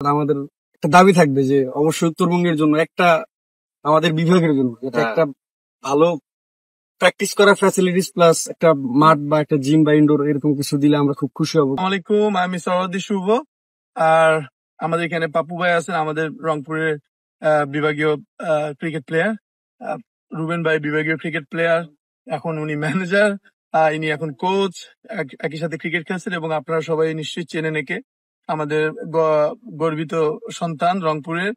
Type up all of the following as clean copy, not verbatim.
আমাদের একটা দাবি থাকবে যে অবশ্যই উত্তরবঙ্গের জন্য একটা আমাদের বিভাগের জন্য এটা একটা ভালো প্র্যাকটিস করার ফ্যাসিলিটিস প্লাস একটা মাঠ বা একটা জিম বা ইনডোর এরকম কিছু দিলে আমরা খুব খুশি হব। আসসালামু আলাইকুম, আমি সরওয়ার্দী শুভ। আর আমাদের এখানে পাপু ভাই আছেন, আমাদের রংপুরের বিভাগীয় ক্রিকেট প্লেয়ার। রুবেন ভাই বিভাগীয় ক্রিকেট প্লেয়ার, এখন উনি ম্যানেজার, ইনি এখন কোচ, একই সাথে ক্রিকেট খেলছেন। এবং আপনারা সবাই নিশ্চয়ই চেনেন একে, আমাদের গর্বিত সন্তান রংপুরের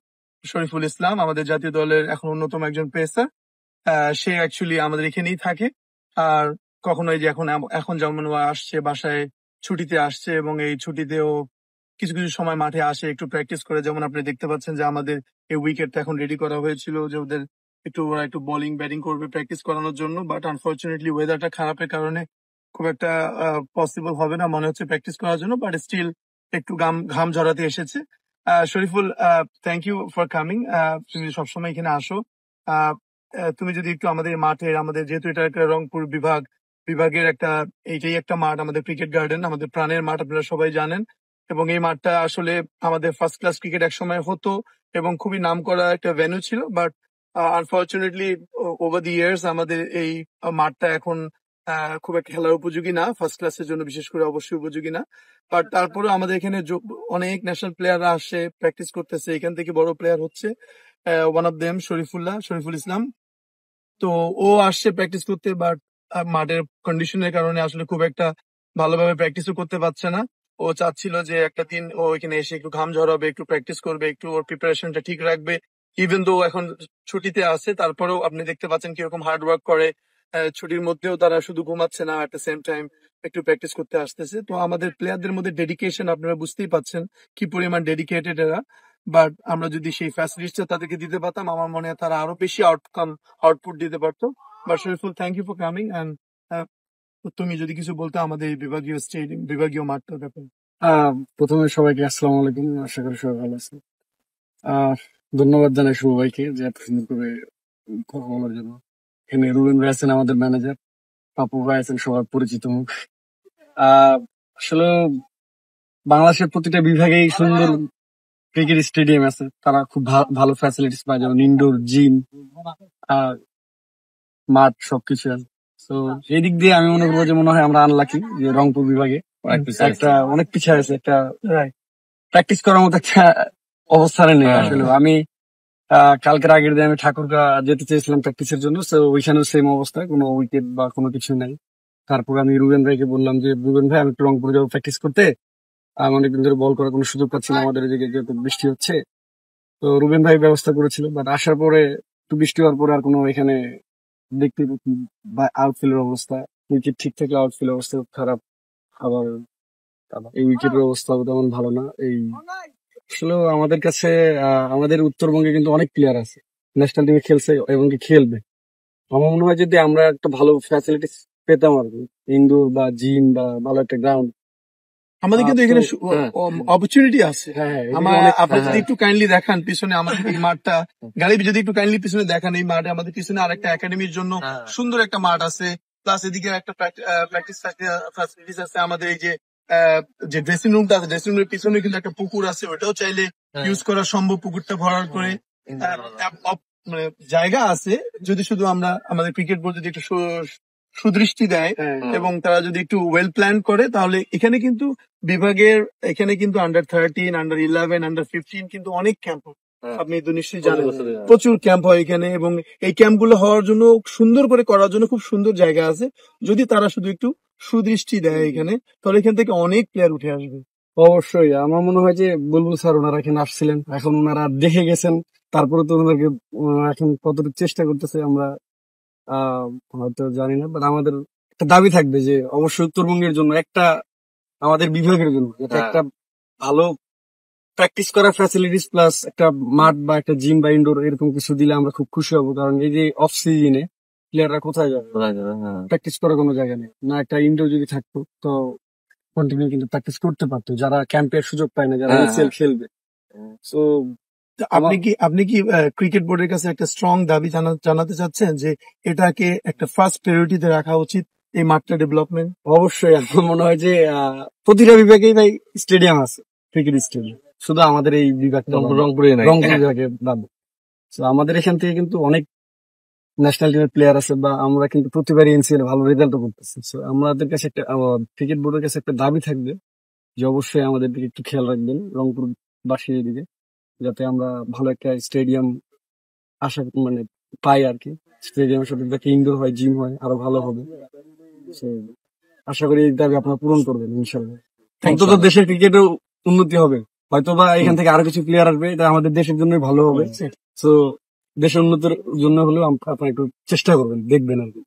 শরীফুল ইসলাম, আমাদের জাতীয় দলের এখন অন্যতম একজন পেসার। সে অ্যাকচুয়ালি আমাদের এখানেই থাকে। আর কখনো এই যে এখন যেমন ও আসছে বাসায়, ছুটিতে আসছে, এবং এই ছুটিতেও কিছু কিছু সময় মাঠে আসে, একটু প্র্যাকটিস করে। যেমন আপনি দেখতে পাচ্ছেন যে আমাদের এই উইকেটটা এখন রেডি করা হয়েছিল, যে ওরা একটু বোলিং ব্যাটিং করবে প্র্যাকটিস করানোর জন্য। বাট আনফর্চুনেটলি ওয়েদারটা খারাপের কারণে খুব একটা পসিবল হবে না মনে হচ্ছে প্র্যাকটিস করার জন্য। বাট স্টিল একটু ঘাম ঝরাতে এসেছে। Shariful, thank you for coming. তুমি সবসময় এখানে আসো। তুমি যদি একটু আমাদের মাঠের, আমাদের যেহেতু এটা একটা রংপুর বিভাগের এইটাই একটা মাঠ, আমাদের ক্রিকেট গার্ডেন, আমাদের প্রাণের মাঠ, আপনারা সবাই জানেন। এবং এই মাঠটা আসলে আমাদের ফার্স্ট ক্লাস ক্রিকেট একসময় হতো এবং খুবই নামকরা একটা ভেন্যু ছিল। But unfortunately over the years আমাদের এই মাঠটা এখন খুব একটা খেলার উপযোগী না, ফার্স্ট ক্লাসের জন্য বিশেষ করে অবশ্যই উপযোগী না। বাট তারপরে আমাদের এখানে অনেক ন্যাশনাল প্লেয়াররা আসে, প্র্যাকটিস করতেছে, এখান থেকে বড় প্লেয়ার হচ্ছে। One of them Shariful Islam. তো ও আসছে প্র্যাকটিস করতে, বাট মাঠের কন্ডিশনের কারণে আসলে খুব একটা ভালোভাবে প্র্যাকটিসও করতে পারছে না। ও চাচ্ছিল যে একটা দিন ও এখানে এসে একটু ঘাম ঝরাবে, একটু প্র্যাকটিস করবে, একটু ওর প্রিপারেশনটা ঠিক রাখবে। ইভেন তো এখন ছুটিতে আছে, তারপরেও আপনি দেখতে পাচ্ছেন কিরকম হার্ড ওয়ার্ক করে। ছুটির মধ্যেও তারা শুধু ঘুমাচ্ছে না, এট দ্য সেম টাইম একটু প্র্যাকটিস করতে আসতেছে। তো আমাদের প্লেয়ারদের মধ্যে ডেডিকেশন আপনারা বুঝতেই পাচ্ছেন কি পরিমাণ ডেডিকেটেড এরা। বাট আমরা যদি সেই ফ্যাসিলিটিসটা তাদেরকে দিতে পারতাম, আমার মনে হয় তারা আরো বেশি আউটপুট দিতে পারতো। But Shariful, thank you for coming. And তুমি যদি কিছু বলতে আমাদের এই বিভাগীয় মাঠটার ব্যাপারে। প্রথমে সবাইকে আসসালামু আলাইকুম, আশা করি সবাই ভালো আছে। ধন্যবাদ জানাই শুভ ভাইকে যে এত সুন্দর করে কথা বলার জন্য। এখানে রুবেন ভাই আছেন আমাদের ম্যানেজার, পাপু ভাই আছেন সবার পরিচিত মুখ। আসলে বাংলাদেশের প্রতিটা বিভাগেই সুন্দর ক্রিকেট স্টেডিয়াম আছে, তারা খুব ভালো ফ্যাসিলিটিস পায়, যেমন ইনডোর, জিম, মাঠ সবকিছু আছে। তো সেই দিক দিয়ে আমি মনে করবো যে মনে হয় আমরা আনলাকি যে রংপুর বিভাগে একটা অনেক পিছিয়ে আছে, একটা প্র্যাকটিস করার মতো একটা অবস্থানে নেই আসলে। আমি কালকের আগের দিন আমি ঠাকুরগা যেতে চেয়েছিলাম প্র্যাকটিসের জন্য, তো ওইখানেও সেম অবস্থা, কোনো উইকেট বা কোনো কিছু নাই। তারপর আমি রুবেন ভাইকে বললাম যে রুবেন ভাই আমি একটু রংপুরে যাবো প্র্যাকটিস করতে, আমি অনেকদিন ধরে বল করার কোনো সুযোগ পাচ্ছি না, আমাদের এদিকে যেহেতু বৃষ্টি হচ্ছে। তো রুবেন ভাই ব্যবস্থা করেছিল, বাট আসার পরে একটু বৃষ্টি হওয়ার পরে আর কোনো এখানে দেখতে আউটফিল্ডের অবস্থা, উইকেট ঠিক থাকলে আউটফিল্ডের অবস্থা খুব খারাপ। আবার এই উইকেটের অবস্থা তেমন ভালো না। এই আসলে আমাদের কাছে আমাদের উত্তরবঙ্গে কিন্তু অনেক প্লেয়ার আছে, ন্যাশনাল টিমে খেলছে এবং কি খেলবে। আমার মনে হয় যদি আমরা একটা ভালো ফ্যাসিলিটিস পেতাম আর কি, ইনডোর বা জিম বা ভালো একটা গ্রাউন্ড, আমাদের কিন্তু এখানে অপরচুনিটি আছে। আপনি যদি একটু কাইন্ডলি দেখান পিছনে আমাদের এই মাঠটা, গাড়ি যদি একটু কাইন্ডলি পিছনে দেখান, এই মাঠে আমাদের পিছনে আরেকটা একাডেমির জন্য সুন্দর একটা মাঠ আছে, প্লাস এদিকে একটা প্র্যাকটিস ফ্যাসিলিটিস আছে। আমাদের এই যে ড্রেসিং রুমটা আছে, ড্রেসিং রুমের পিছনে কিন্তু একটা পুকুর আছে, ওটাও চাইলে ইউজ করা সম্ভব, পুকুরটা ভরার করে। মানে জায়গা আছে, যদি শুধু আমরা আমাদের ক্রিকেট বোর্ড যদি একটু সুদৃষ্টি দেয় এবং তারা যদি একটু ওয়েল প্ল্যান করে, তাহলে এখানে কিন্তু এখানে কিন্তু আন্ডার-13, আন্ডার-11, আন্ডার-15 কিন্তু অনেক ক্যাম্প হয়। আপনি তো নিশ্চয়ই জানেন, প্রচুর ক্যাম্প হয় এখানে। এবং এই ক্যাম্প গুলো হওয়ার জন্য, সুন্দর করে করার জন্য খুব সুন্দর জায়গা আছে। যদি তারা শুধু একটু সুদৃষ্টি দেয় এখানে, তাহলে এখান থেকে অনেক প্লেয়ার উঠে আসবে। অবশ্যই আমার মনে হয় যে বুলবুল স্যার ওনারা এখানে আসছিলেন, এখন ওনারা দেখে গেছেন, তারপরে তো ওনাদেরকে এখন কতটুকু চেষ্টা করতেছে আমরা হয়তো জানি না। বাট আমাদের একটা দাবি থাকবে যে অবশ্যই উত্তরবঙ্গের জন্য একটা আমাদের বিভাগের জন্য এটা একটা ভালো প্র্যাকটিস করার ফ্যাসিলিটিস প্লাস একটা মাঠ বা একটা জিম বা ইনডোর এরকম কিছু দিলে আমরা খুব খুশি হব। কারণ এই যে অফ সিজনে প্লেয়াররা কোথায় যাবে, প্র্যাকটিস করার কোনো জায়গা নেই না। একটা ইনডোর যদি থাকতো তো কন্টিনিউ কিন্তু প্র্যাকটিস করতে পারতো, যারা ক্যাম্পের সুযোগ পায় না, যারা এসএল খেলবে। সো আপনি কি ক্রিকেট বোর্ডের কাছে একটা স্ট্রং দাবি জানাতে চাচ্ছেন যে এটাকে একটা ফার্স্ট প্রায়োরিটিতে রাখা উচিত, এই মাঠটা ডেভেলপমেন্ট? অবশ্যই আমার মনে হয় যে প্রতিটা বিভাগেই ভাই স্টেডিয়াম আছে, ক্রিকেট স্টেডিয়াম। শুধু আমাদের এই বিভাগটা বাদ। রংপুরে নাই। রংপুর বিভাগে বাদ। So, আমাদের এখান থেকে কিন্তু অনেক ন্যাশনাল টিমের প্লেয়ার আছে বা আমরা কিন্তু প্রতিবারই এনসিএল ভালো রেজাল্ট করতেছি। So, আমাদের কাছে একটা ক্রিকেট বোর্ডের কাছে একটা দাবি থাকবে যে অবশ্যই আমাদের দিকে একটু খেয়াল রাখবেন রংপুর বাসীর দিকে, যাতে আমরা ভালো একটা স্টেডিয়াম আশা মানে পাই আর কি। স্টেডিয়ামের সাথে যাতে ইনডোর হয়, জিম হয়, আরো ভালো হবে। So, আশা করি এই দাবি আপনারা পূরণ করবেন ইনশাল্লাহ। অন্তত দেশের ক্রিকেটও উন্নতি হবে, হয়তো বা এখান থেকে আরো কিছু প্লেয়ার আসবে, এটা আমাদের দেশের জন্যই ভালো হবে। তো দেশের উন্নতির জন্য হলেও আপনারা একটু চেষ্টা করবেন, দেখবেন আর কি।